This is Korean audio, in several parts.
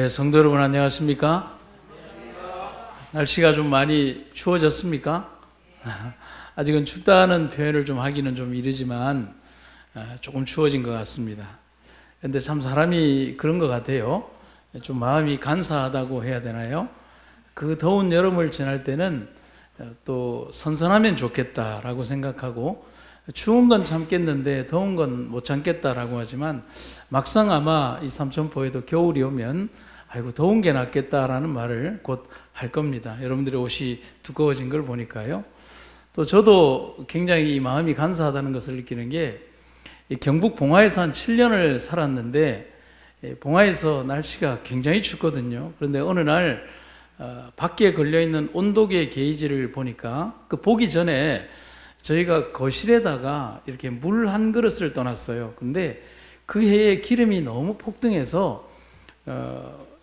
성도 여러분 안녕하십니까? 날씨가 좀 많이 추워졌습니까? 아직은 춥다는 표현을 좀 하기는 좀 이르지만 조금 추워진 것 같습니다. 근데 참 사람이 그런 것 같아요. 좀 마음이 간사하다고 해야 되나요? 그 더운 여름을 지날 때는 또 선선하면 좋겠다라고 생각하고 추운 건 참겠는데 더운 건 못 참겠다라고 하지만 막상 아마 이 삼천포에도 겨울이 오면 아이고 더운 게 낫겠다라는 말을 곧 할 겁니다. 여러분들의 옷이 두꺼워진 걸 보니까요. 또 저도 굉장히 마음이 간사하다는 것을 느끼는 게 경북 봉화에서 한 7년을 살았는데 봉화에서 날씨가 굉장히 춥거든요. 그런데 어느 날 밖에 걸려있는 온도계 게이지를 보니까 그 보기 전에 저희가 거실에다가 이렇게 물 한 그릇을 떠났어요. 근데 그 해에 기름이 너무 폭등해서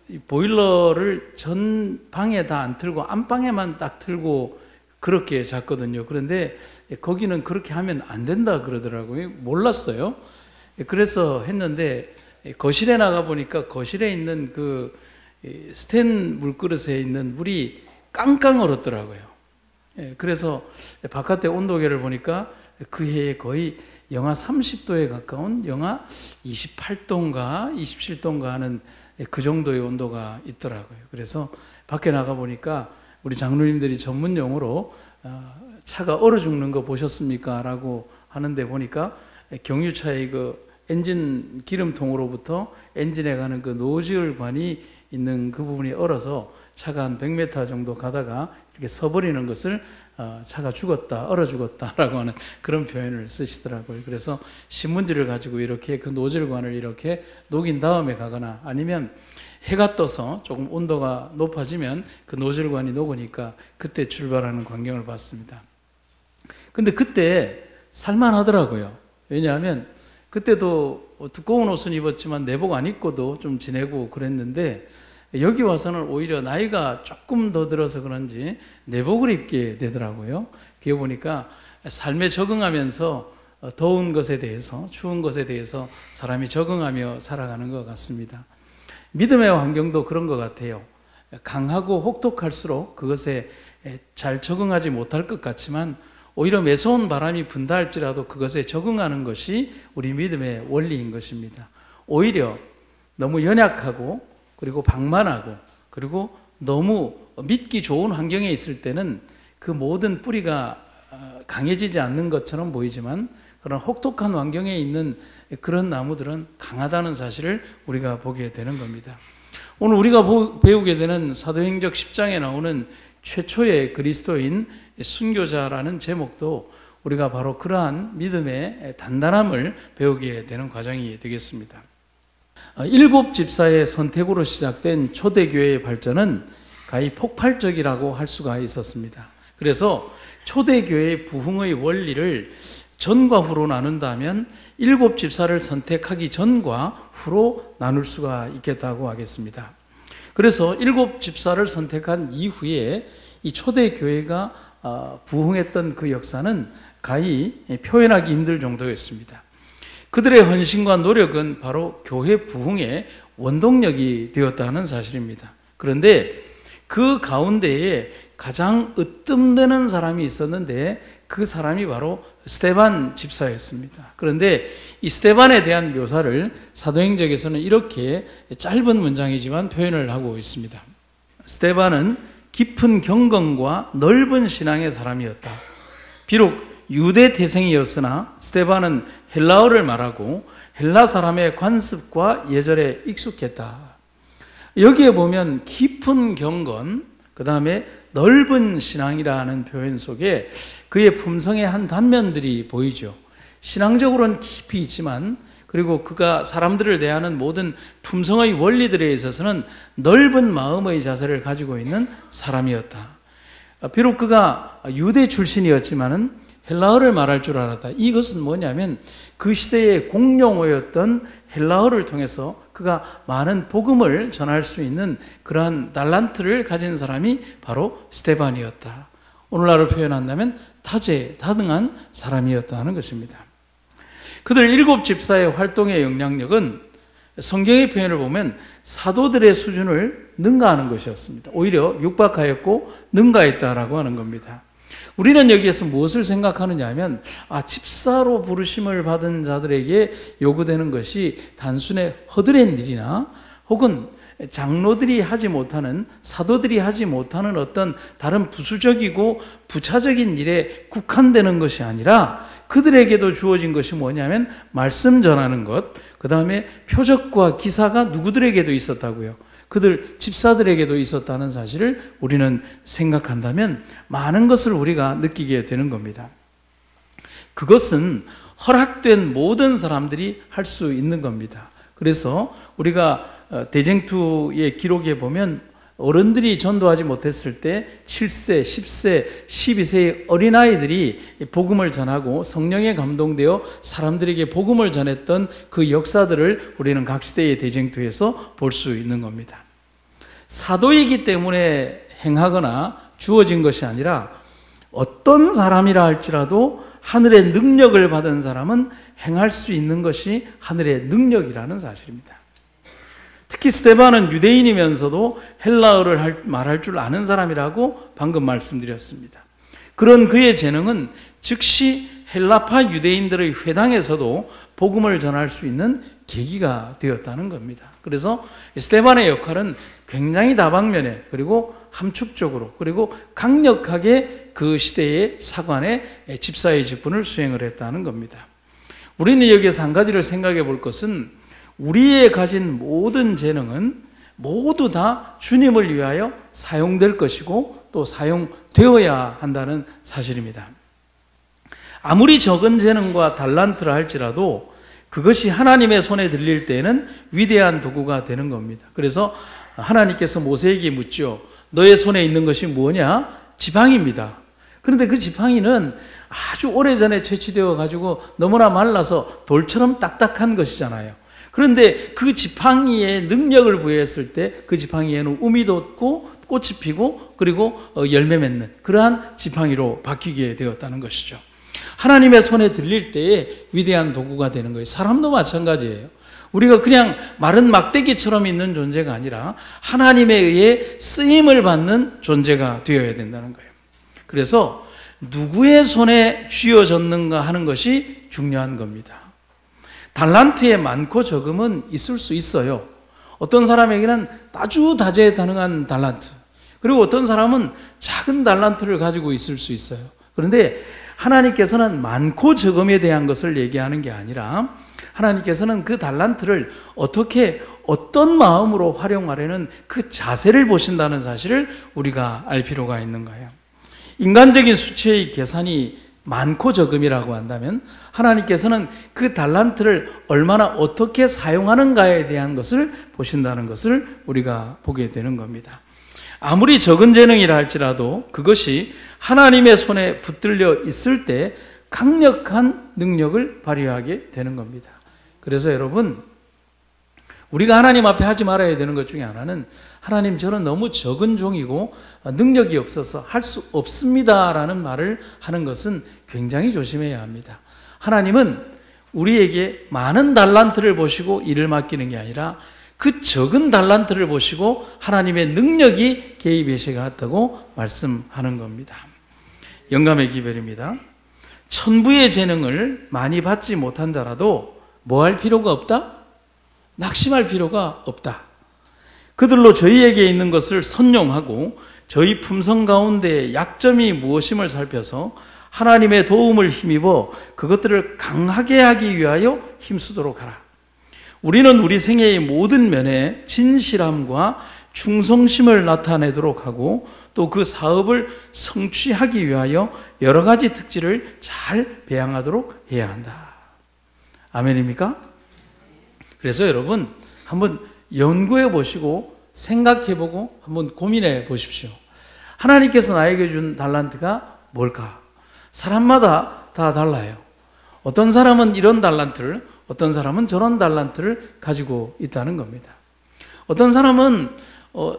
이 보일러를 전 방에 다 안 틀고 안방에만 딱 틀고 그렇게 잤거든요. 그런데 거기는 그렇게 하면 안 된다 그러더라고요. 몰랐어요. 그래서 했는데 거실에 나가 보니까 거실에 있는 그 스텐 물그릇에 있는 물이 깡깡 얼었더라고요. 그래서 바깥에 온도계를 보니까 그 해에 거의 영하 30도에 가까운 영하 28도인가 27도인가 하는 그 정도의 온도가 있더라고요. 그래서 밖에 나가 보니까 우리 장로님들이 전문 용어로 차가 얼어 죽는 거 보셨습니까? 라고 하는데 보니까 경유차의 그 엔진 기름통으로부터 엔진에 가는 그 노즐관이 있는 그 부분이 얼어서 차가 한 100m 정도 가다가 이렇게 서버리는 것을 차가 죽었다, 얼어 죽었다라고 하는 그런 표현을 쓰시더라고요. 그래서 신문지를 가지고 이렇게 그 노즐관을 이렇게 녹인 다음에 가거나 아니면 해가 떠서 조금 온도가 높아지면 그 노즐관이 녹으니까 그때 출발하는 광경을 봤습니다. 근데 그때 살만하더라고요. 왜냐하면 그때도 두꺼운 옷은 입었지만 내복 안 입고도 좀 지내고 그랬는데 여기 와서는 오히려 나이가 조금 더 들어서 그런지 내복을 입게 되더라고요. 그게 보니까 삶에 적응하면서 더운 것에 대해서 추운 것에 대해서 사람이 적응하며 살아가는 것 같습니다. 믿음의 환경도 그런 것 같아요. 강하고 혹독할수록 그것에 잘 적응하지 못할 것 같지만 오히려 매서운 바람이 분다 할지라도 그것에 적응하는 것이 우리 믿음의 원리인 것입니다. 오히려 너무 연약하고 그리고 방만하고 그리고 너무 믿기 좋은 환경에 있을 때는 그 모든 뿌리가 강해지지 않는 것처럼 보이지만 그런 혹독한 환경에 있는 그런 나무들은 강하다는 사실을 우리가 보게 되는 겁니다. 오늘 우리가 배우게 되는 사도행적 10장에 나오는 최초의 그리스도인 순교자라는 제목도 우리가 바로 그러한 믿음의 단단함을 배우게 되는 과정이 되겠습니다. 7 집사의 선택으로 시작된 초대교회의 발전은 가히 폭발적이라고 할 수가 있었습니다. 그래서 초대교회의 부흥의 원리를 전과 후로 나눈다면 7 집사를 선택하기 전과 후로 나눌 수가 있겠다고 하겠습니다. 그래서 7 집사를 선택한 이후에 이 초대교회가 부흥했던 그 역사는 가히 표현하기 힘들 정도였습니다. 그들의 헌신과 노력은 바로 교회 부흥의 원동력이 되었다는 사실입니다. 그런데 그 가운데에 가장 으뜸되는 사람이 있었는데 그 사람이 바로 스데반 집사였습니다. 그런데 이 스데반에 대한 묘사를 사도행적에서는 이렇게 짧은 문장이지만 표현을 하고 있습니다. 스데반은 깊은 경건과 넓은 신앙의 사람이었다. 비록 유대 태생이었으나 스데반은 헬라어를 말하고 헬라 사람의 관습과 예절에 익숙했다. 여기에 보면 깊은 경건, 그 다음에 넓은 신앙이라는 표현 속에 그의 품성의 한 단면들이 보이죠. 신앙적으로는 깊이 있지만 그리고 그가 사람들을 대하는 모든 품성의 원리들에 있어서는 넓은 마음의 자세를 가지고 있는 사람이었다. 비록 그가 유대 출신이었지만은 헬라어를 말할 줄 알았다. 이것은 뭐냐면 그 시대의 공용어였던 헬라어를 통해서 그가 많은 복음을 전할 수 있는 그러한 달란트를 가진 사람이 바로 스데반이었다. 오늘날로 표현한다면 다재다능한 사람이었다는 것입니다. 그들 7 집사의 활동의 영향력은 성경의 표현을 보면 사도들의 수준을 능가하는 것이었습니다. 오히려 육박하였고 능가했다라고 하는 겁니다. 우리는 여기에서 무엇을 생각하느냐 하면 집사로 부르심을 받은 자들에게 요구되는 것이 단순히 허드렛 일이나 혹은 장로들이 하지 못하는, 사도들이 하지 못하는 어떤 다른 부수적이고 부차적인 일에 국한되는 것이 아니라 그들에게도 주어진 것이 뭐냐면 말씀 전하는 것, 그 다음에 표적과 기사가 누구들에게도 있었다고요. 그들 집사들에게도 있었다는 사실을 우리는 생각한다면 많은 것을 우리가 느끼게 되는 겁니다. 그것은 허락된 모든 사람들이 할 수 있는 겁니다. 그래서 우리가 대쟁투의 기록에 보면 어른들이 전도하지 못했을 때 7세, 10세, 12세의 어린아이들이 복음을 전하고 성령에 감동되어 사람들에게 복음을 전했던 그 역사들을 우리는 각 시대의 대쟁투에서 볼 수 있는 겁니다. 사도이기 때문에 행하거나 주어진 것이 아니라 어떤 사람이라 할지라도 하늘의 능력을 받은 사람은 행할 수 있는 것이 하늘의 능력이라는 사실입니다. 특히 스데반은 유대인이면서도 헬라어를 말할 줄 아는 사람이라고 방금 말씀드렸습니다. 그런 그의 재능은 즉시 헬라파 유대인들의 회당에서도 복음을 전할 수 있는 계기가 되었다는 겁니다. 그래서 스데반의 역할은 굉장히 다방면에 그리고 함축적으로 그리고 강력하게 그 시대의 사관의 집사의 직분을 수행을 했다는 겁니다. 우리는 여기에서 한 가지를 생각해 볼 것은 우리의 가진 모든 재능은 모두 다 주님을 위하여 사용될 것이고 또 사용되어야 한다는 사실입니다. 아무리 적은 재능과 달란트라 할지라도 그것이 하나님의 손에 들릴 때에는 위대한 도구가 되는 겁니다. 그래서 하나님께서 모세에게 묻죠. 너의 손에 있는 것이 뭐냐? 지팡이입니다. 그런데 그 지팡이는 아주 오래전에 채취되어 가지고 너무나 말라서 돌처럼 딱딱한 것이잖아요. 그런데 그 지팡이에 능력을 부여했을 때 그 지팡이에는 um이 돋고 꽃이 피고 그리고 열매 맺는 그러한 지팡이로 바뀌게 되었다는 것이죠. 하나님의 손에 들릴 때에 위대한 도구가 되는 거예요. 사람도 마찬가지예요. 우리가 그냥 마른 막대기처럼 있는 존재가 아니라 하나님에 의해 쓰임을 받는 존재가 되어야 된다는 거예요. 그래서 누구의 손에 쥐어졌는가 하는 것이 중요한 겁니다. 달란트의 많고 적음은 있을 수 있어요. 어떤 사람에게는 아주 다재다능한 달란트, 그리고 어떤 사람은 작은 달란트를 가지고 있을 수 있어요. 그런데 하나님께서는 많고 적음에 대한 것을 얘기하는 게 아니라 하나님께서는 그 달란트를 어떻게 어떤 마음으로 활용하려는 그 자세를 보신다는 사실을 우리가 알 필요가 있는 거예요. 인간적인 수치의 계산이 많고 적음이라고 한다면 하나님께서는 그 달란트를 얼마나 어떻게 사용하는가에 대한 것을 보신다는 것을 우리가 보게 되는 겁니다. 아무리 적은 재능이라 할지라도 그것이 하나님의 손에 붙들려 있을 때 강력한 능력을 발휘하게 되는 겁니다. 그래서 여러분, 우리가 하나님 앞에 하지 말아야 되는 것 중에 하나는 하나님 저는 너무 적은 종이고 능력이 없어서 할 수 없습니다라는 말을 하는 것은 굉장히 조심해야 합니다. 하나님은 우리에게 많은 달란트를 보시고 일을 맡기는 게 아니라 그 적은 달란트를 보시고 하나님의 능력이 개입하셔 갔다고 말씀하는 겁니다. 영감의 기별입니다. 천부의 재능을 많이 받지 못한 자라도 뭐 할 필요가 없다? 낙심할 필요가 없다. 그들로 저희에게 있는 것을 선용하고 저희 품성 가운데 약점이 무엇임을 살펴서 하나님의 도움을 힘입어 그것들을 강하게 하기 위하여 힘쓰도록 하라. 우리는 우리 생애의 모든 면에 진실함과 충성심을 나타내도록 하고 또 그 사업을 성취하기 위하여 여러 가지 특질을 잘 배양하도록 해야 한다. 아멘입니까? 그래서 여러분 한번 연구해 보시고 생각해 보고 한번 고민해 보십시오. 하나님께서 나에게 준 달란트가 뭘까? 사람마다 다 달라요. 어떤 사람은 이런 달란트를, 어떤 사람은 저런 달란트를 가지고 있다는 겁니다. 어떤 사람은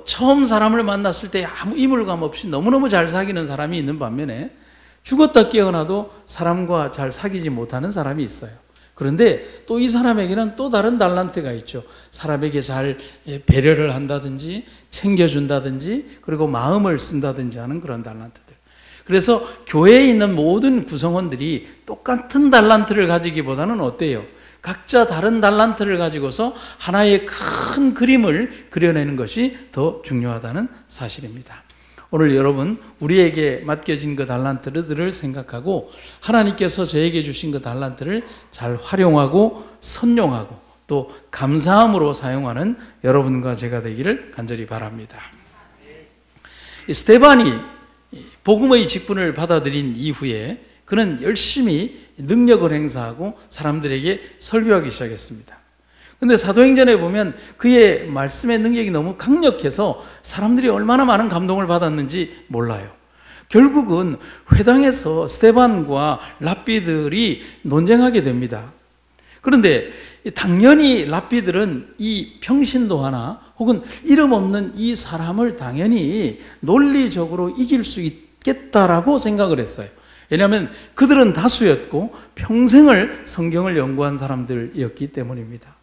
처음 사람을 만났을 때 아무 이물감 없이 너무너무 잘 사귀는 사람이 있는 반면에 죽었다 깨어나도 사람과 잘 사귀지 못하는 사람이 있어요. 그런데 또 이 사람에게는 또 다른 달란트가 있죠. 사람에게 잘 배려를 한다든지 챙겨준다든지 그리고 마음을 쓴다든지 하는 그런 달란트들. 그래서 교회에 있는 모든 구성원들이 똑같은 달란트를 가지기보다는 어때요? 각자 다른 달란트를 가지고서 하나의 큰 그림을 그려내는 것이 더 중요하다는 사실입니다. 오늘 여러분, 우리에게 맡겨진 그 달란트들을 생각하고 하나님께서 저에게 주신 그 달란트를 잘 활용하고 선용하고 또 감사함으로 사용하는 여러분과 제가 되기를 간절히 바랍니다. 스데반이 복음의 직분을 받아들인 이후에 그는 열심히 능력을 행사하고 사람들에게 설교하기 시작했습니다. 그런데 사도행전에 보면 그의 말씀의 능력이 너무 강력해서 사람들이 얼마나 많은 감동을 받았는지 몰라요. 결국은 회당에서 스데반과 랍비들이 논쟁하게 됩니다. 그런데 당연히 랍비들은 이 평신도 하나 혹은 이름 없는 이 사람을 당연히 논리적으로 이길 수 있겠다라고 생각을 했어요. 왜냐하면 그들은 다수였고 평생을 성경을 연구한 사람들이었기 때문입니다.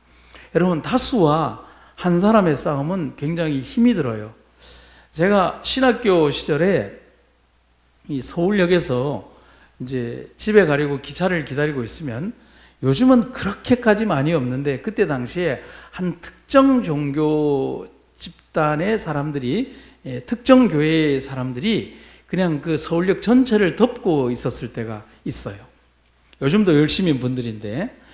여러분, 다수와 한 사람의 싸움은 굉장히 힘이 들어요. 제가 신학교 시절에 이 서울역에서 이제 집에 가려고 기차를 기다리고 있으면, 요즘은 그렇게까지 많이 없는데 그때 당시에 한 특정 종교 집단의 사람들이, 특정 교회의 사람들이 그냥 그 서울역 전체를 덮고 있었을 때가 있어요. 요즘도 열심인 분들인데,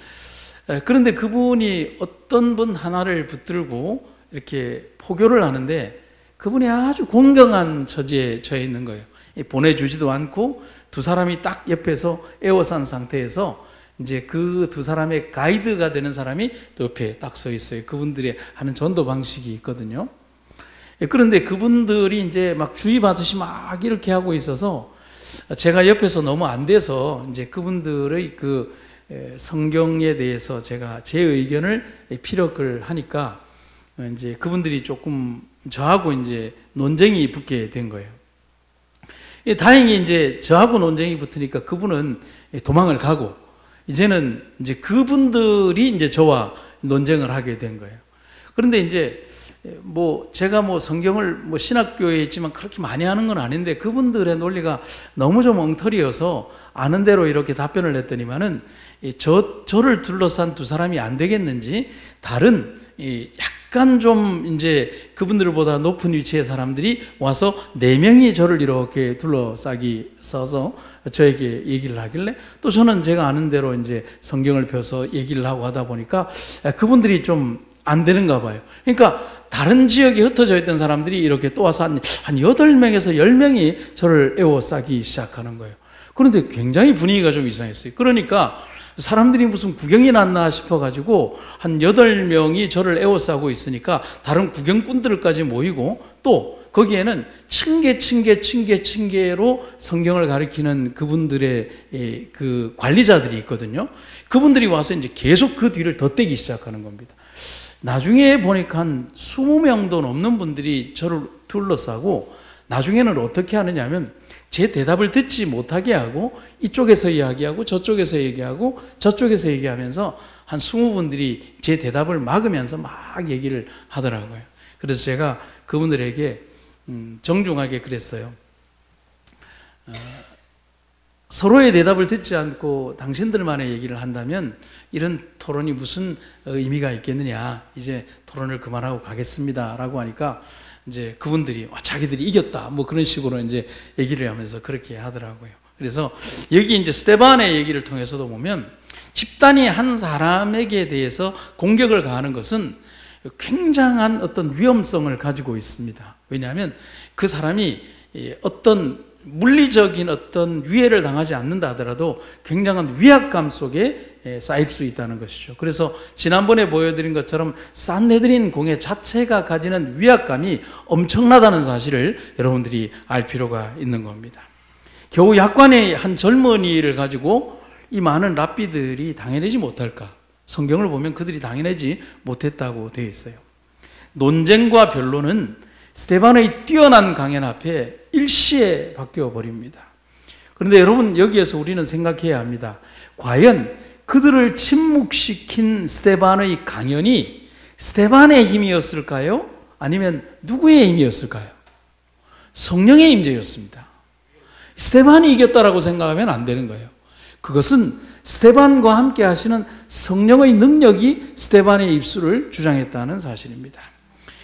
그런데 그분이 어떤 분 하나를 붙들고 이렇게 포교를 하는데 그분이 아주 공경한 처지에 처해 있는 거예요. 보내주지도 않고 두 사람이 딱 옆에서 에워싼 상태에서 이제 그 두 사람의 가이드가 되는 사람이 또 옆에 딱 서 있어요. 그분들이 하는 전도 방식이 있거든요. 그런데 그분들이 이제 막 주의받으시 막 이렇게 하고 있어서 제가 옆에서 너무 안 돼서 이제 그분들의 그 성경에 대해서 제가 제 의견을 피력을 하니까 이제 그분들이 조금 저하고 이제 논쟁이 붙게 된 거예요. 다행히 이제 저하고 논쟁이 붙으니까 그분은 도망을 가고 이제는 이제 그분들이 이제 저와 논쟁을 하게 된 거예요. 그런데 이제 제가 성경을 신학교에 있지만 그렇게 많이 하는 건 아닌데 그분들의 논리가 너무 좀 엉터리여서 아는 대로 이렇게 답변을 했더니만은 저를 둘러싼 두 사람이 안 되겠는지 다른 약간 좀 이제 그분들보다 높은 위치의 사람들이 와서 4명이 저를 이렇게 둘러싸기 써서 저에게 얘기를 하길래 또 저는 제가 아는 대로 이제 성경을 펴서 얘기를 하고 하다 보니까 그분들이 좀 안 되는가 봐요. 그러니까 다른 지역에 흩어져 있던 사람들이 이렇게 또 와서 한 8명에서 10명이 저를 에워싸기 시작하는 거예요. 그런데 굉장히 분위기가 좀 이상했어요. 그러니까 사람들이 무슨 구경이 났나 싶어가지고 한 8명이 저를 에워싸고 있으니까 다른 구경꾼들까지 모이고 또 거기에는 층계로 성경을 가리키는 그분들의 그 관리자들이 있거든요. 그분들이 와서 이제 계속 그 뒤를 덧대기 시작하는 겁니다. 나중에 보니까 한 20명도 넘는 분들이 저를 둘러싸고 나중에는 어떻게 하느냐면 제 대답을 듣지 못하게 하고 이쪽에서 이야기하고 저쪽에서 얘기하고 저쪽에서 얘기하면서 한 20분들이 제 대답을 막으면서 막 얘기를 하더라고요. 그래서 제가 그분들에게 정중하게 그랬어요. 서로의 대답을 듣지 않고 당신들만의 얘기를 한다면 이런 토론이 무슨 의미가 있겠느냐, 이제 토론을 그만하고 가겠습니다 라고 하니까 이제 그분들이 자기들이 이겼다 그런 식으로 이제 얘기를 하면서 그렇게 하더라고요. 그래서 여기 이제 스데반의 얘기를 통해서도 보면 집단이 한 사람에게 대해서 공격을 가하는 것은 굉장한 어떤 위험성을 가지고 있습니다. 왜냐하면 그 사람이 어떤 물리적인 어떤 위해를 당하지 않는다 하더라도 굉장한 위압감 속에 쌓일 수 있다는 것이죠. 그래서 지난번에 보여드린 것처럼 산헤드린 공회 자체가 가지는 위압감이 엄청나다는 사실을 여러분들이 알 필요가 있는 겁니다. 겨우 약관의 한 젊은이를 가지고 이 많은 랍비들이 당해내지 못할까? 성경을 보면 그들이 당해내지 못했다고 되어 있어요. 논쟁과 변론은 스데반의 뛰어난 강연 앞에 일시에 바뀌어 버립니다. 그런데 여러분, 여기에서 우리는 생각해야 합니다. 과연 그들을 침묵시킨 스데반의 강연이 스데반의 힘이었을까요? 아니면 누구의 힘이었을까요? 성령의 임재였습니다. 스데반이 이겼다라고 생각하면 안 되는 거예요. 그것은 스데반과 함께 하시는 성령의 능력이 스데반의 입술을 주장했다는 사실입니다.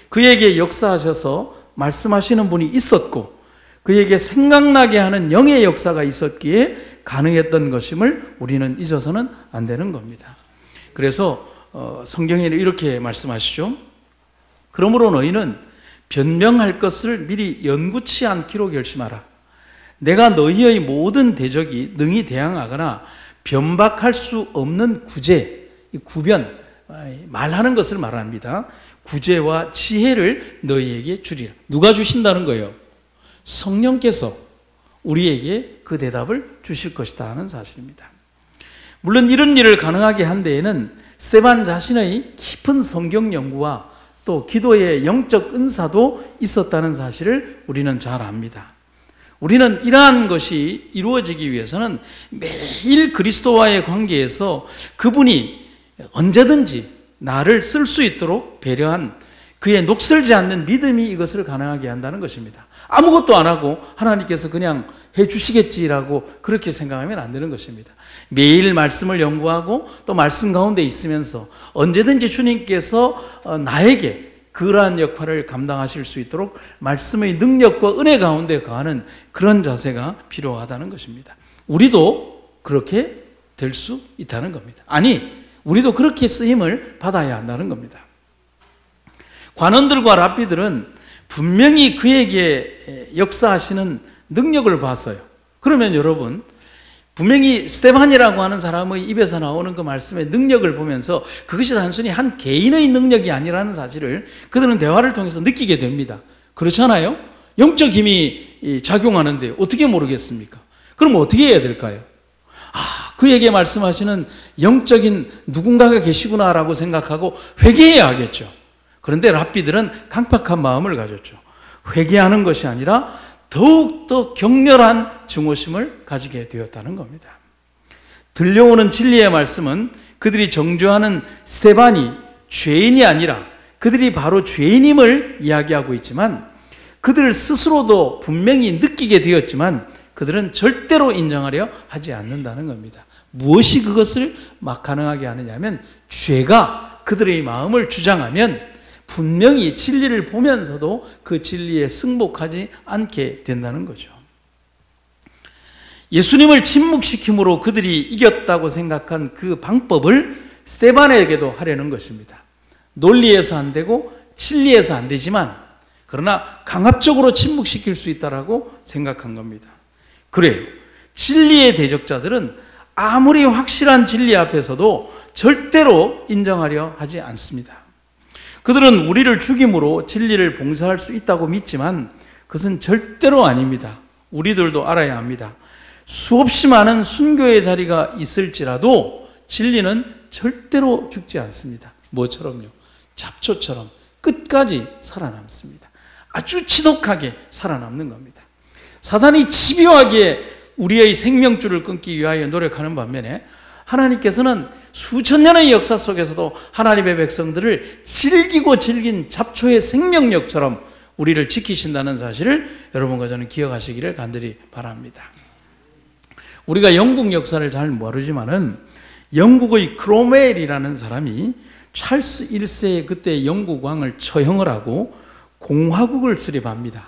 그에게 역사하셔서 말씀하시는 분이 있었고 그에게 생각나게 하는 영의 역사가 있었기에 가능했던 것임을 우리는 잊어서는 안 되는 겁니다. 그래서 성경에는 이렇게 말씀하시죠. 그러므로 너희는 변명할 것을 미리 연구치 않기로 결심하라. 내가 너희의 모든 대적이 능히 대항하거나 변박할 수 없는 구제, 구변, 말하는 것을 말합니다. 구제와 지혜를 너희에게 주리라. 누가 주신다는 거예요? 성령께서 우리에게 그 대답을 주실 것이다 하는 사실입니다. 물론 이런 일을 가능하게 한 데에는 스데반 자신의 깊은 성경 연구와 또 기도의 영적 은사도 있었다는 사실을 우리는 잘 압니다. 우리는 이러한 것이 이루어지기 위해서는 매일 그리스도와의 관계에서 그분이 언제든지 나를 쓸 수 있도록 배려한 그의 녹슬지 않는 믿음이 이것을 가능하게 한다는 것입니다. 아무것도 안 하고 하나님께서 그냥 해주시겠지라고 그렇게 생각하면 안 되는 것입니다. 매일 말씀을 연구하고 또 말씀 가운데 있으면서 언제든지 주님께서 나에게 그러한 역할을 감당하실 수 있도록 말씀의 능력과 은혜 가운데 거하는 그런 자세가 필요하다는 것입니다. 우리도 그렇게 될 수 있다는 겁니다. 아니, 우리도 그렇게 쓰임을 받아야 한다는 겁니다. 관원들과 랍비들은 분명히 그에게 역사하시는 능력을 봤어요. 그러면 여러분, 분명히 스데반이라고 하는 사람의 입에서 나오는 그 말씀의 능력을 보면서 그것이 단순히 한 개인의 능력이 아니라는 사실을 그들은 대화를 통해서 느끼게 됩니다. 그렇잖아요? 영적 힘이 작용하는데 어떻게 모르겠습니까? 그럼 어떻게 해야 될까요? 그에게 말씀하시는 영적인 누군가가 계시구나라고 생각하고 회개해야 하겠죠. 그런데 랍비들은 강팍한 마음을 가졌죠. 회개하는 것이 아니라 더욱더 격렬한 증오심을 가지게 되었다는 겁니다. 들려오는 진리의 말씀은 그들이 정죄하는 스데반이 죄인이 아니라 그들이 바로 죄인임을 이야기하고 있지만 그들 스스로도 분명히 느끼게 되었지만 그들은 절대로 인정하려 하지 않는다는 겁니다. 무엇이 그것을 막 가능하게 하느냐면 죄가 그들의 마음을 주장하면 분명히 진리를 보면서도 그 진리에 승복하지 않게 된다는 거죠. 예수님을 침묵시킴으로 그들이 이겼다고 생각한 그 방법을 스데반에게도 하려는 것입니다. 논리에서 안 되고 진리에서 안 되지만 그러나 강압적으로 침묵시킬 수 있다라고 생각한 겁니다. 그래요. 진리의 대적자들은 아무리 확실한 진리 앞에서도 절대로 인정하려 하지 않습니다. 그들은 우리를 죽임으로 진리를 봉사할 수 있다고 믿지만 그것은 절대로 아닙니다. 우리들도 알아야 합니다. 수없이 많은 순교의 자리가 있을지라도 진리는 절대로 죽지 않습니다. 뭐처럼요? 잡초처럼 끝까지 살아남습니다. 아주 지독하게 살아남는 겁니다. 사단이 집요하게 우리의 생명줄을 끊기 위하여 노력하는 반면에 하나님께서는 수천 년의 역사 속에서도 하나님의 백성들을 질기고 질긴 잡초의 생명력처럼 우리를 지키신다는 사실을 여러분과 저는 기억하시기를 간절히 바랍니다. 우리가 영국 역사를 잘 모르지만은 영국의 크롬웰이라는 사람이 찰스 1세의 그때 영국 왕을 처형을 하고 공화국을 수립합니다.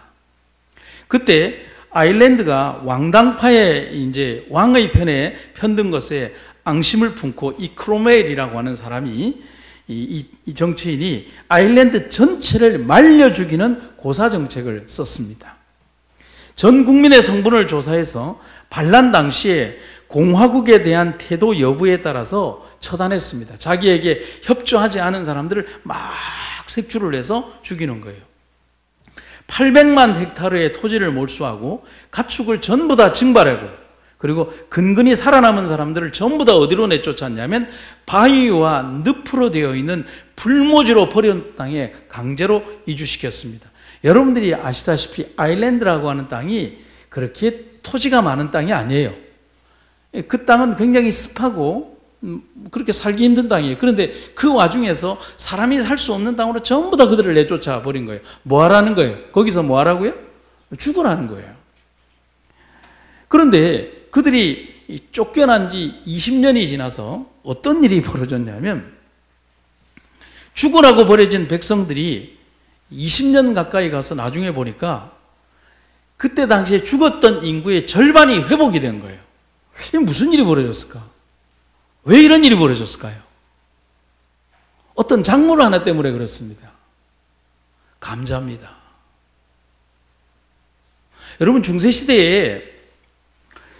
그때 아일랜드가 왕당파의 이제 왕의 편에 편든 것에 앙심을 품고 이 크롬웰이라고 하는 사람이 이 정치인이 아일랜드 전체를 말려 죽이는 고사 정책을 썼습니다. 전 국민의 성분을 조사해서 반란 당시에 공화국에 대한 태도 여부에 따라서 처단했습니다. 자기에게 협조하지 않은 사람들을 막 색출을 해서 죽이는 거예요. 800만 헥타르의 토지를 몰수하고 가축을 전부 다 징발하고 그리고 근근히 살아남은 사람들을 전부 다 어디로 내쫓았냐면 바위와 늪으로 되어 있는 불모지로 버려온 땅에 강제로 이주시켰습니다. 여러분들이 아시다시피 아일랜드라고 하는 땅이 그렇게 토지가 많은 땅이 아니에요. 그 땅은 굉장히 습하고 그렇게 살기 힘든 땅이에요. 그런데 그 와중에서 사람이 살 수 없는 땅으로 전부 다 그들을 내쫓아 버린 거예요. 뭐 하라는 거예요? 거기서 뭐 하라고요? 죽으라는 거예요. 그런데 그들이 쫓겨난 지 20년이 지나서 어떤 일이 벌어졌냐면 죽으라고 버려진 백성들이 20년 가까이 가서 나중에 보니까 그때 당시에 죽었던 인구의 절반이 회복이 된 거예요. 이게 무슨 일이 벌어졌을까? 왜 이런 일이 벌어졌을까요? 어떤 작물 하나 때문에 그렇습니다. 감자입니다. 여러분, 중세시대에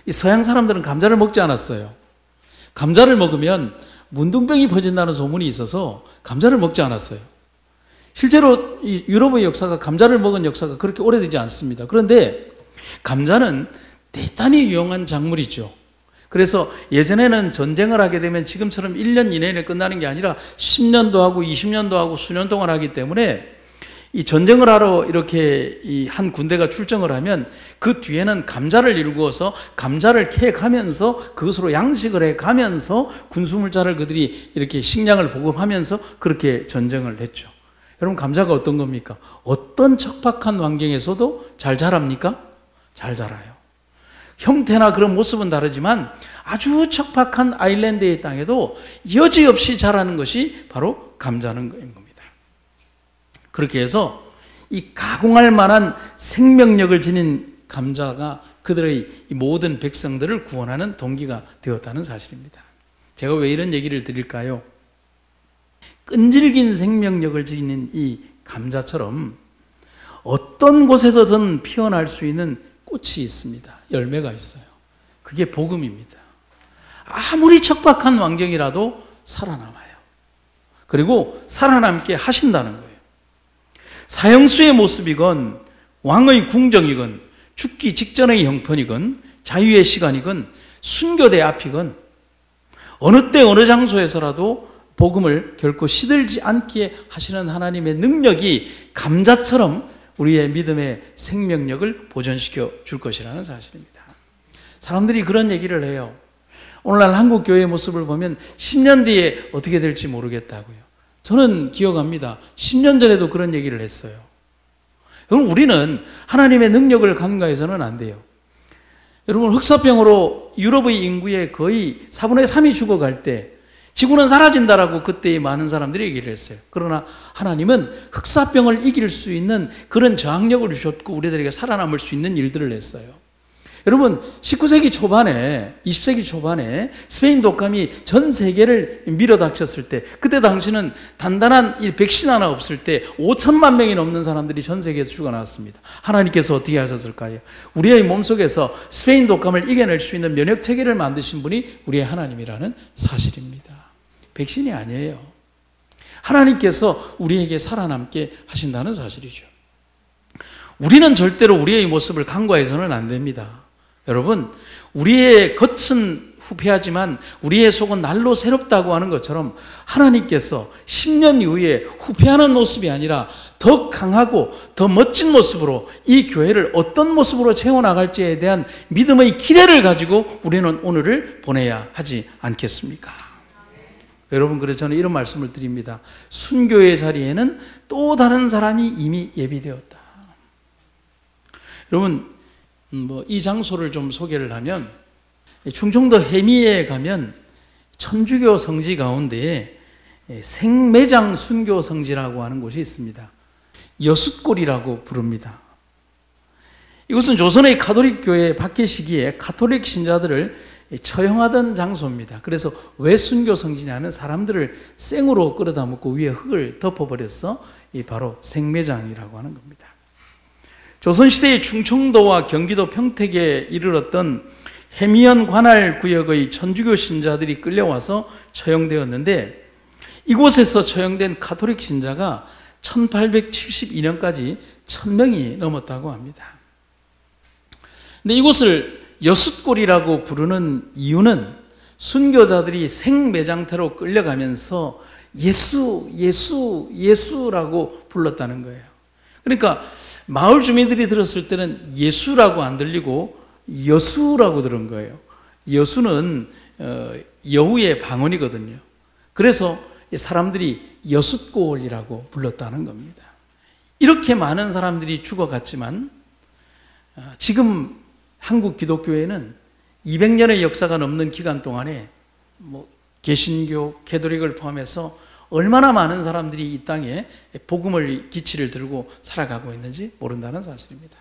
이 서양 사람들은 감자를 먹지 않았어요. 감자를 먹으면 문둥병이 퍼진다는 소문이 있어서 감자를 먹지 않았어요. 실제로 이 유럽의 역사가 감자를 먹은 역사가 그렇게 오래되지 않습니다. 그런데 감자는 대단히 유용한 작물이죠. 그래서 예전에는 전쟁을 하게 되면 지금처럼 1년 이내에 끝나는 게 아니라 10년도 하고 20년도 하고 수년 동안 하기 때문에 이 전쟁을 하러 이렇게 이 한 군대가 출정을 하면 그 뒤에는 감자를 일구어서 감자를 캐 가면서 그것으로 양식을 해 가면서 군수물자를 그들이 이렇게 식량을 보급하면서 그렇게 전쟁을 했죠. 여러분, 감자가 어떤 겁니까? 어떤 척박한 환경에서도 잘 자랍니까? 잘 자라요. 형태나 그런 모습은 다르지만 아주 척박한 아일랜드의 땅에도 여지없이 자라는 것이 바로 감자는 겁니다. 그렇게 해서 이 가공할 만한 생명력을 지닌 감자가 그들의 모든 백성들을 구원하는 동기가 되었다는 사실입니다. 제가 왜 이런 얘기를 드릴까요? 끈질긴 생명력을 지닌 이 감자처럼 어떤 곳에서든 피어날 수 있는 꽃이 있습니다. 열매가 있어요. 그게 복음입니다. 아무리 척박한 환경이라도 살아남아요. 그리고 살아남게 하신다는 거예요. 사형수의 모습이건 왕의 궁정이건 죽기 직전의 형편이건 자유의 시간이건 순교대 앞이건 어느 때 어느 장소에서라도 복음을 결코 시들지 않게 하시는 하나님의 능력이 감자처럼 우리의 믿음의 생명력을 보존시켜 줄 것이라는 사실입니다. 사람들이 그런 얘기를 해요. 오늘날 한국 교회의 모습을 보면 10년 뒤에 어떻게 될지 모르겠다고요. 저는 기억합니다. 10년 전에도 그런 얘기를 했어요. 여러분, 우리는 하나님의 능력을 간과해서는 안 돼요. 여러분, 흑사병으로 유럽의 인구의 거의 4분의 3이 죽어갈 때 지구는 사라진다라고 그때 많은 사람들이 얘기를 했어요. 그러나 하나님은 흑사병을 이길 수 있는 그런 저항력을 주셨고 우리들에게 살아남을 수 있는 일들을 했어요. 여러분, 19세기 초반에 20세기 초반에 스페인 독감이 전 세계를 밀어닥쳤을 때 그때 당시는 단단한 이 백신 하나 없을 때 5천만 명이 넘는 사람들이 전 세계에서 죽어나왔습니다. 하나님께서 어떻게 하셨을까요? 우리의 몸속에서 스페인 독감을 이겨낼 수 있는 면역 체계를 만드신 분이 우리의 하나님이라는 사실입니다. 백신이 아니에요. 하나님께서 우리에게 살아남게 하신다는 사실이죠. 우리는 절대로 우리의 모습을 간과해서는 안 됩니다. 여러분, 우리의 겉은 후패하지만 우리의 속은 날로 새롭다고 하는 것처럼 하나님께서 10년 이후에 후패하는 모습이 아니라 더 강하고 더 멋진 모습으로 이 교회를 어떤 모습으로 채워나갈지에 대한 믿음의 기대를 가지고 우리는 오늘을 보내야 하지 않겠습니까? 여러분, 그래서 저는 이런 말씀을 드립니다. 순교의 자리에는 또 다른 사람이 이미 예비되었다. 여러분, 이 장소를 좀 소개를 하면 충청도 해미에 가면 천주교 성지 가운데 생매장 순교 성지라고 하는 곳이 있습니다. 여숫골이라고 부릅니다. 이곳은 조선의 가톨릭 교회 박해 시기에 가톨릭 신자들을 처형하던 장소입니다. 그래서 왜 순교 성지냐면 사람들을 생으로 끌어다 먹고 위에 흙을 덮어버려서 바로 생매장이라고 하는 겁니다. 조선시대의 충청도와 경기도 평택에 이르렀던 해미연 관할 구역의 천주교 신자들이 끌려와서 처형되었는데 이곳에서 처형된 가톨릭 신자가 1872년까지 1000명이 넘었다고 합니다. 근데 이곳을 여숫골이라고 부르는 이유는 순교자들이 생매장터로 끌려가면서 예수, 예수, 예수라고 불렀다는 거예요. 그러니까 마을 주민들이 들었을 때는 예수라고 안 들리고 여수라고 들은 거예요. 여수는 여우의 방언이거든요. 그래서 사람들이 여숫골이라고 불렀다는 겁니다. 이렇게 많은 사람들이 죽어갔지만 지금 한국 기독교회는 200년의 역사가 넘는 기간 동안에 개신교, 개도릭을 포함해서 얼마나 많은 사람들이 이 땅에 복음의 기치를 들고 살아가고 있는지 모른다는 사실입니다.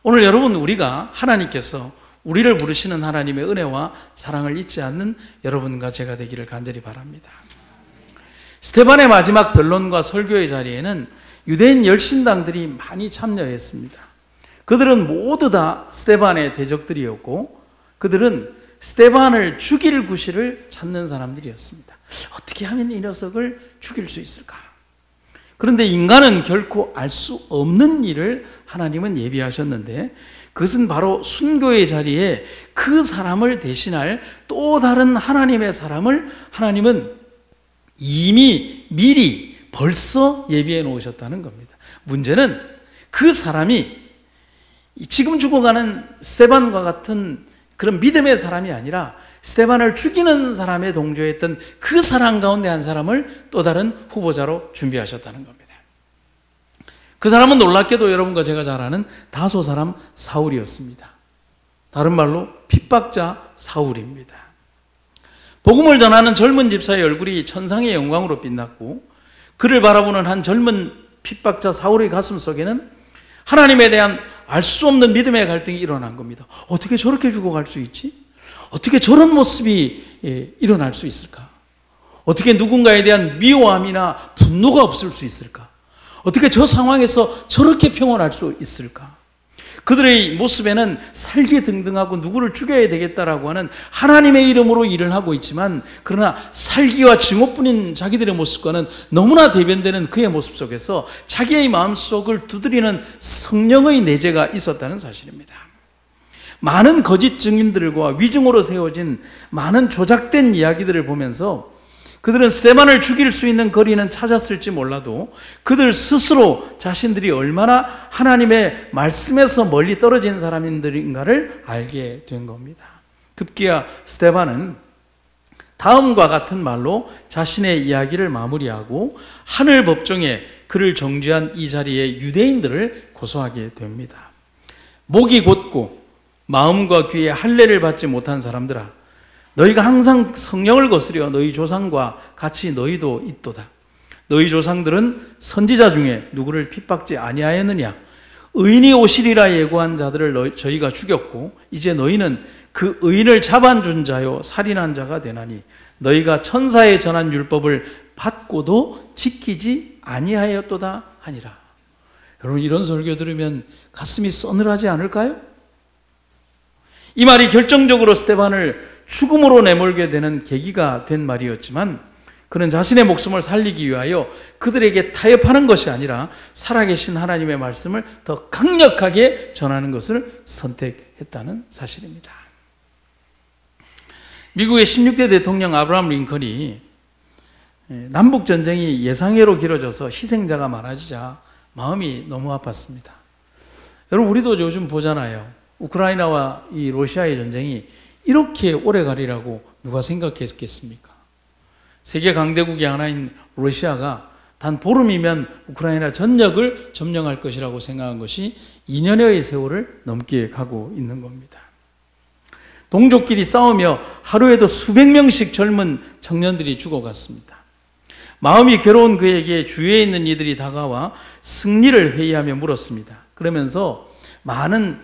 오늘 여러분, 우리가 하나님께서 우리를 부르시는 하나님의 은혜와 사랑을 잊지 않는 여러분과 제가 되기를 간절히 바랍니다. 스데반의 마지막 변론과 설교의 자리에는 유대인 열신당들이 많이 참여했습니다. 그들은 모두 다 스데반의 대적들이었고 그들은 스데반을 죽일 구실을 찾는 사람들이었습니다. 어떻게 하면 이 녀석을 죽일 수 있을까? 그런데 인간은 결코 알 수 없는 일을 하나님은 예비하셨는데 그것은 바로 순교의 자리에 그 사람을 대신할 또 다른 하나님의 사람을 하나님은 이미 미리 벌써 예비해 놓으셨다는 겁니다. 문제는 그 사람이 지금 죽어가는 스데반과 같은 그런 믿음의 사람이 아니라 스데반을 죽이는 사람에 동조했던 그 사람 가운데 한 사람을 또 다른 후보자로 준비하셨다는 겁니다. 그 사람은 놀랍게도 여러분과 제가 잘 아는 다소 사람 사울이었습니다. 다른 말로 핍박자 사울입니다. 복음을 전하는 젊은 집사의 얼굴이 천상의 영광으로 빛났고 그를 바라보는 한 젊은 핍박자 사울의 가슴 속에는 하나님에 대한 알 수 없는 믿음의 갈등이 일어난 겁니다. 어떻게 저렇게 죽어갈 수 있지? 어떻게 저런 모습이 일어날 수 있을까? 어떻게 누군가에 대한 미워함이나 분노가 없을 수 있을까? 어떻게 저 상황에서 저렇게 평온할 수 있을까? 그들의 모습에는 살기등등하고 누구를 죽여야 되겠다라고 하는 하나님의 이름으로 일을 하고 있지만 그러나 살기와 증오뿐인 자기들의 모습과는 너무나 대변되는 그의 모습 속에서 자기의 마음속을 두드리는 성령의 내재가 있었다는 사실입니다. 많은 거짓 증인들과 위증으로 세워진 많은 조작된 이야기들을 보면서 그들은 스데반을 죽일 수 있는 거리는 찾았을지 몰라도 그들 스스로 자신들이 얼마나 하나님의 말씀에서 멀리 떨어진 사람인들인가를 알게 된 겁니다. 급기야 스데반은 다음과 같은 말로 자신의 이야기를 마무리하고 하늘 법정에 그를 정죄한 이 자리에 유대인들을 고소하게 됩니다. 목이 곧고 마음과 귀에 할례를 받지 못한 사람들아, 너희가 항상 성령을 거스려 너희 조상과 같이 너희도 있도다. 너희 조상들은 선지자 중에 누구를 핍박지 아니하였느냐? 의인이 오시리라 예고한 자들을 저희가 죽였고 이제 너희는 그 의인을 잡아준 자요 살인한 자가 되나니 너희가 천사의 전한 율법을 받고도 지키지 아니하였도다 하니라. 여러분, 이런 설교 들으면 가슴이 서늘하지 않을까요? 이 말이 결정적으로 스데반을 죽음으로 내몰게 되는 계기가 된 말이었지만 그는 자신의 목숨을 살리기 위하여 그들에게 타협하는 것이 아니라 살아계신 하나님의 말씀을 더 강력하게 전하는 것을 선택했다는 사실입니다. 미국의 16대 대통령 아브라함 링컨이 남북전쟁이 예상외로 길어져서 희생자가 많아지자 마음이 너무 아팠습니다. 여러분, 우리도 요즘 보잖아요. 우크라이나와 이 러시아의 전쟁이 이렇게 오래 가리라고 누가 생각했겠습니까? 세계 강대국이 하나인 러시아가 단 보름이면 우크라이나 전역을 점령할 것이라고 생각한 것이 2년여의 세월을 넘게 가고 있는 겁니다. 동족끼리 싸우며 하루에도 수백 명씩 젊은 청년들이 죽어갔습니다. 마음이 괴로운 그에게 주위에 있는 이들이 다가와 승리를 회의하며 물었습니다. 그러면서 많은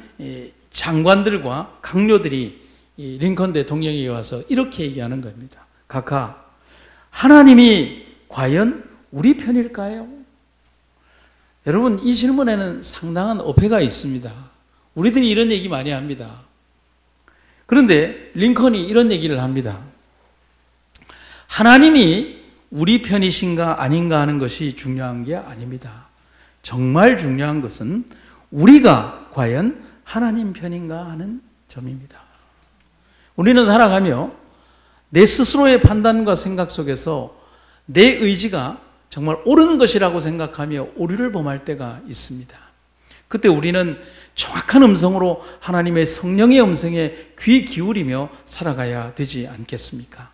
장관들과 강요들이 링컨 대통령에게 와서 이렇게 얘기하는 겁니다. 각하, 하나님이 과연 우리 편일까요? 여러분, 이 질문에는 상당한 어폐가 있습니다. 우리들이 이런 얘기 많이 합니다. 그런데 링컨이 이런 얘기를 합니다. 하나님이 우리 편이신가 아닌가 하는 것이 중요한 게 아닙니다. 정말 중요한 것은 우리가 과연 하나님 편인가 하는 점입니다. 우리는 살아가며 내 스스로의 판단과 생각 속에서 내 의지가 정말 옳은 것이라고 생각하며 오류를 범할 때가 있습니다. 그때 우리는 정확한 음성으로 하나님의 성령의 음성에 귀 기울이며 살아가야 되지 않겠습니까?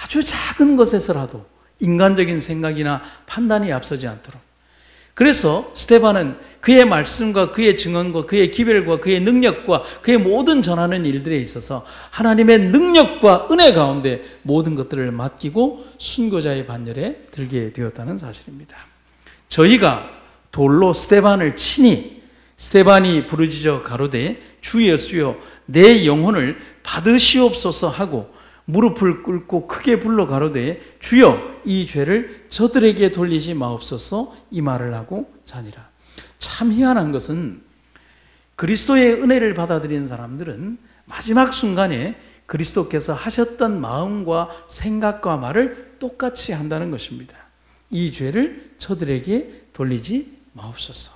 아주 작은 것에서라도 인간적인 생각이나 판단이 앞서지 않도록. 그래서 스데반은 그의 말씀과 그의 증언과 그의 기별과 그의 능력과 그의 모든 전하는 일들에 있어서 하나님의 능력과 은혜 가운데 모든 것들을 맡기고 순교자의 반열에 들게 되었다는 사실입니다. 저희가 돌로 스데반을 치니 스데반이 부르짖어 가로되 주 예수여 내 영혼을 받으시옵소서 하고 무릎을 꿇고 크게 불러 가로되 주여 이 죄를 저들에게 돌리지 마옵소서 이 말을 하고 자니라. 참 희한한 것은 그리스도의 은혜를 받아들이는 사람들은 마지막 순간에 그리스도께서 하셨던 마음과 생각과 말을 똑같이 한다는 것입니다. 이 죄를 저들에게 돌리지 마옵소서.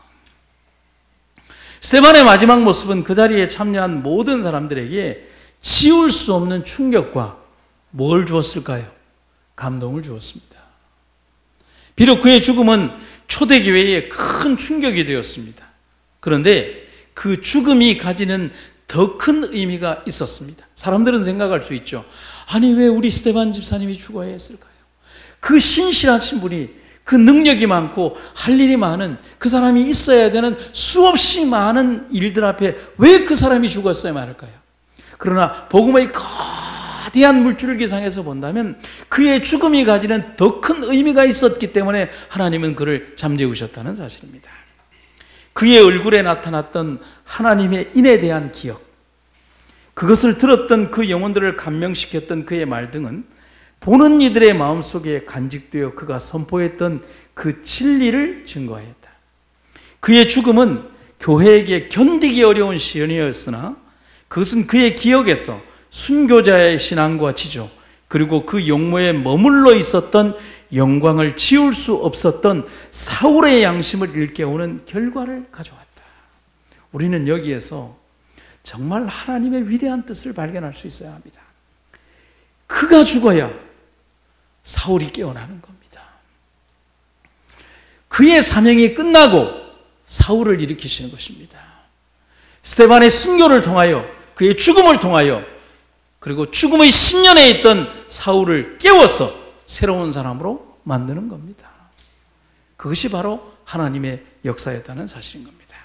스데반의 마지막 모습은 그 자리에 참여한 모든 사람들에게 지울 수 없는 충격과 뭘 주었을까요? 감동을 주었습니다. 비록 그의 죽음은 초대교회에 큰 충격이 되었습니다. 그런데 그 죽음이 가지는 더 큰 의미가 있었습니다. 사람들은 생각할 수 있죠. 아니 왜 우리 스데반 집사님이 죽어야 했을까요? 그 신실하신 분이, 그 능력이 많고 할 일이 많은 그 사람이 있어야 되는 수없이 많은 일들 앞에 왜 그 사람이 죽었어야만 할까요? 그러나 복음의 거대한 물줄기상에서 본다면 그의 죽음이 가지는 더 큰 의미가 있었기 때문에 하나님은 그를 잠재우셨다는 사실입니다. 그의 얼굴에 나타났던 하나님의 인에 대한 기억, 그것을 들었던 그 영혼들을 감명시켰던 그의 말 등은 보는 이들의 마음속에 간직되어 그가 선포했던 그 진리를 증거했다. 그의 죽음은 교회에게 견디기 어려운 시련이었으나 그것은 그의 기억에서 순교자의 신앙과 지조, 그리고 그 용모에 머물러 있었던 영광을 지울 수 없었던 사울의 양심을 일깨우는 결과를 가져왔다. 우리는 여기에서 정말 하나님의 위대한 뜻을 발견할 수 있어야 합니다. 그가 죽어야 사울이 깨어나는 겁니다. 그의 사명이 끝나고 사울을 일으키시는 것입니다. 스데반의 순교를 통하여, 그의 죽음을 통하여, 그리고 죽음의 10년에 있던 사울을 깨워서 새로운 사람으로 만드는 겁니다. 그것이 바로 하나님의 역사였다는 사실인 겁니다.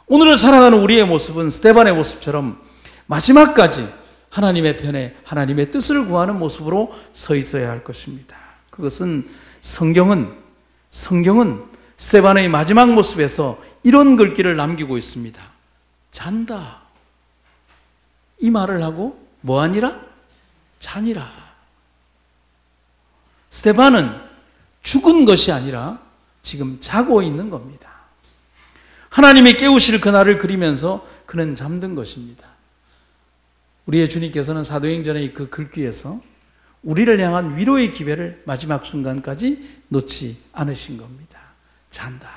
오늘을 살아가는 우리의 모습은 스데반의 모습처럼 마지막까지 하나님의 편에 하나님의 뜻을 구하는 모습으로 서 있어야 할 것입니다. 그것은 성경은 스데반의 마지막 모습에서 이런 글귀를 남기고 있습니다. 잔다. 이 말을 하고 뭐하니라? 자니라. 스데반은 죽은 것이 아니라 지금 자고 있는 겁니다. 하나님이 깨우실 그날을 그리면서 그는 잠든 것입니다. 우리의 주님께서는 사도행전의 그 글귀에서 우리를 향한 위로의 기회를 마지막 순간까지 놓지 않으신 겁니다. 잔다.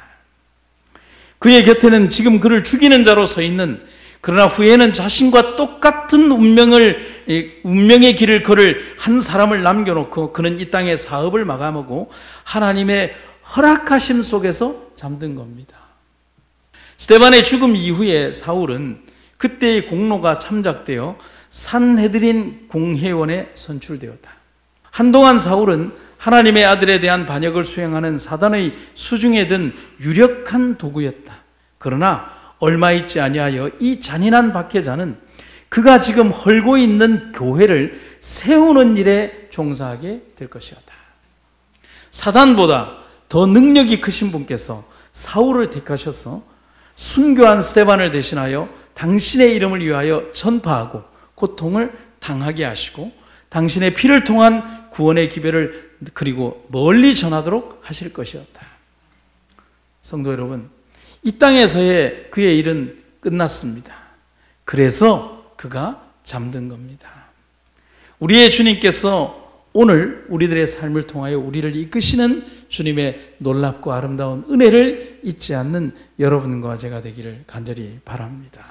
그의 곁에는 지금 그를 죽이는 자로 서 있는, 그러나 후에는 자신과 똑같은 운명의 길을 걸을 한 사람을 남겨놓고 그는 이 땅의 사업을 마감하고 하나님의 허락하심 속에서 잠든 겁니다. 스데반의 죽음 이후에 사울은 그때의 공로가 참작되어 산헤드린 공회원에 선출되었다. 한동안 사울은 하나님의 아들에 대한 반역을 수행하는 사단의 수중에 든 유력한 도구였다. 그러나 얼마 있지 아니하여 이 잔인한 박해자는 그가 지금 헐고 있는 교회를 세우는 일에 종사하게 될 것이었다. 사단보다 더 능력이 크신 분께서 사울을 택하셔서 순교한 스데반을 대신하여 당신의 이름을 위하여 전파하고 고통을 당하게 하시고 당신의 피를 통한 구원의 기별을 그리고 멀리 전하도록 하실 것이었다. 성도 여러분, 이 땅에서의 그의 일은 끝났습니다. 그래서 그가 잠든 겁니다. 우리의 주님께서 오늘 우리들의 삶을 통하여 우리를 이끄시는 주님의 놀랍고 아름다운 은혜를 잊지 않는 여러분과 제가 되기를 간절히 바랍니다.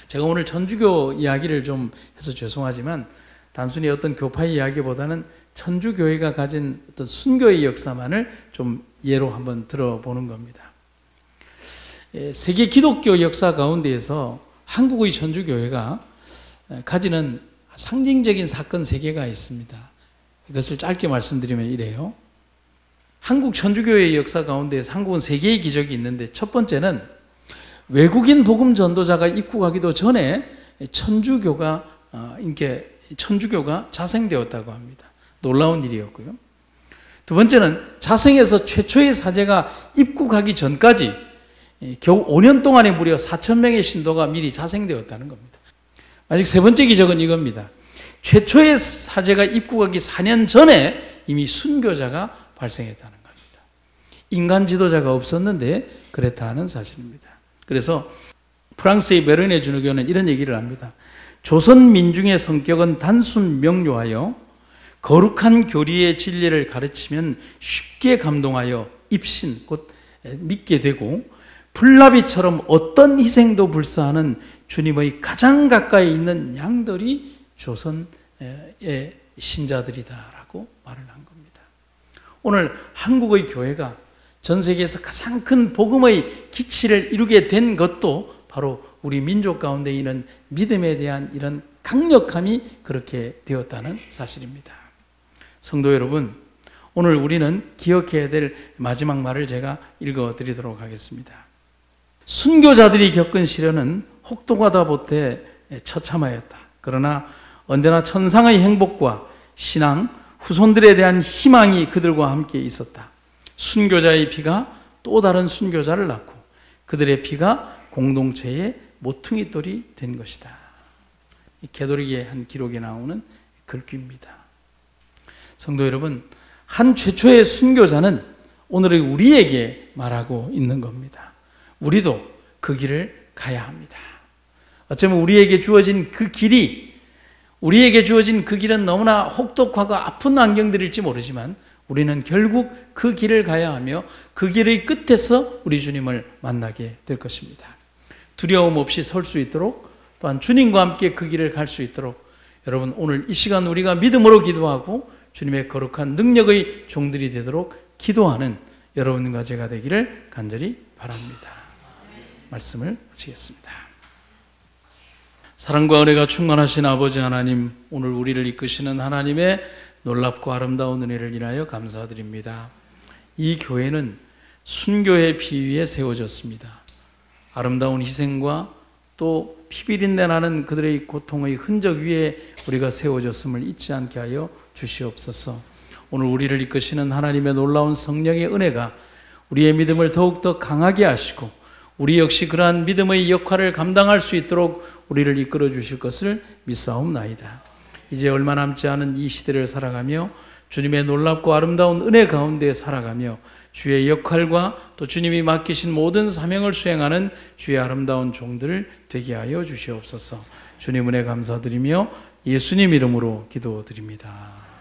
제가 오늘 천주교 이야기를 좀 해서 죄송하지만 단순히 어떤 교파의 이야기보다는 천주교회가 가진 어떤 순교의 역사만을 좀 예로 한번 들어보는 겁니다. 세계 기독교 역사 가운데에서 한국의 천주교회가 가지는 상징적인 사건 3개가 있습니다. 이것을 짧게 말씀드리면 이래요. 한국 천주교회의 역사 가운데에서 한국은 3개의 기적이 있는데, 첫 번째는 외국인 복음 전도자가 입국하기도 전에 천주교가 자생되었다고 합니다. 놀라운 일이었고요. 두 번째는 자생에서 최초의 사제가 입국하기 전까지 겨우 5년 동안에 무려 4,000명의 신도가 미리 자생되었다는 겁니다. 아직 세 번째 기적은 이겁니다. 최초의 사제가 입국하기 4년 전에 이미 순교자가 발생했다는 겁니다. 인간 지도자가 없었는데 그랬다는 사실입니다. 그래서 프랑스의 베르네 준호교는 이런 얘기를 합니다. 조선 민중의 성격은 단순 명료하여 거룩한 교리의 진리를 가르치면 쉽게 감동하여 입신, 곧 믿게 되고, 불나비처럼 어떤 희생도 불사하는 주님의 가장 가까이 있는 양들이 조선의 신자들이다라고 말을 한 겁니다. 오늘 한국의 교회가 전 세계에서 가장 큰 복음의 기치를 이루게 된 것도 바로 우리 민족 가운데 있는 믿음에 대한 이런 강력함이 그렇게 되었다는 사실입니다. 성도 여러분, 오늘 우리는 기억해야 될 마지막 말을 제가 읽어드리도록 하겠습니다. 순교자들이 겪은 시련은 혹독하다 못해 처참하였다. 그러나 언제나 천상의 행복과 신앙, 후손들에 대한 희망이 그들과 함께 있었다. 순교자의 피가 또 다른 순교자를 낳고 그들의 피가 공동체의 모퉁이돌이 된 것이다. 개도릭의 한 기록에 나오는 글귀입니다. 성도 여러분, 한 최초의 순교자는 오늘의 우리에게 말하고 있는 겁니다. 우리도 그 길을 가야 합니다. 어쩌면 우리에게 주어진 그 길은 너무나 혹독하고 아픈 환경들일지 모르지만 우리는 결국 그 길을 가야 하며 그 길의 끝에서 우리 주님을 만나게 될 것입니다. 두려움 없이 설 수 있도록, 또한 주님과 함께 그 길을 갈 수 있도록 여러분, 오늘 이 시간 우리가 믿음으로 기도하고 주님의 거룩한 능력의 종들이 되도록 기도하는 여러분과 제가 되기를 간절히 바랍니다. 말씀을 마치겠습니다. 사랑과 은혜가 충만하신 아버지 하나님, 오늘 우리를 이끄시는 하나님의 놀랍고 아름다운 은혜를 인하여 감사드립니다. 이 교회는 순교의 피 위에 세워졌습니다. 아름다운 희생과 또 피비린내 나는 그들의 고통의 흔적 위에 우리가 세워졌음을 잊지 않게 하여 주시옵소서. 오늘 우리를 이끄시는 하나님의 놀라운 성령의 은혜가 우리의 믿음을 더욱더 강하게 하시고 우리 역시 그러한 믿음의 역할을 감당할 수 있도록 우리를 이끌어 주실 것을 믿사옵나이다. 이제 얼마 남지 않은 이 시대를 살아가며 주님의 놀랍고 아름다운 은혜 가운데 살아가며 주의 역할과 또 주님이 맡기신 모든 사명을 수행하는 주의 아름다운 종들 되게 하여 주시옵소서. 주님 은혜 감사드리며 예수님 이름으로 기도드립니다.